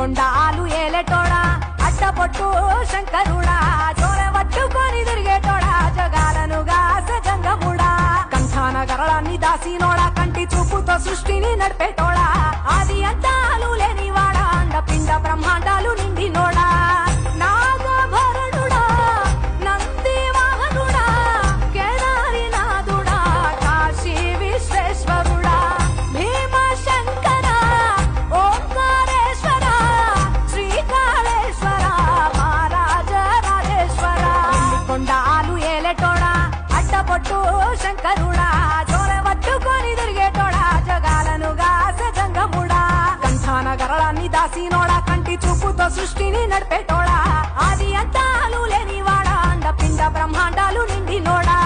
కొండాలు ఏలేటోడా అడ్డపొట్టు శంకరుడా జోరె పట్టుకొని తిరిగేటోడా జగాలను గాసె జంగముడా కంఠాన గరళాన్ని దాసినోడా కంటి చూపుతో సృష్టిని నడిపేటోడా ఆది అంతాలు లేనివాడా అండ పిండ బ్రహ్మాండాలు నిండినోడా నాగభరణుడా నంది వాహనుడా కేదారినాథుడా కాశీ విశ్వేశ్వరుడా భీమ శంకర ఓంకారేశ్వర శ్రీకాళేశ్వర మహారాజ రాజేశ్వర కొండాలు ఏలేటోడా అడ్డపొట్టు శంకరుడా జోరె పట్టుకొని తిరిగేటోడా జగాలను గాసె జంగముడా కంఠాన గరళాన్ని దాసినోడా కంటి చూపుతో సృష్టిని నడిపేటోడా ఆది అంతాలు లేనివాడా అండ పిండ బ్రహ్మాండాలు నిండినోడా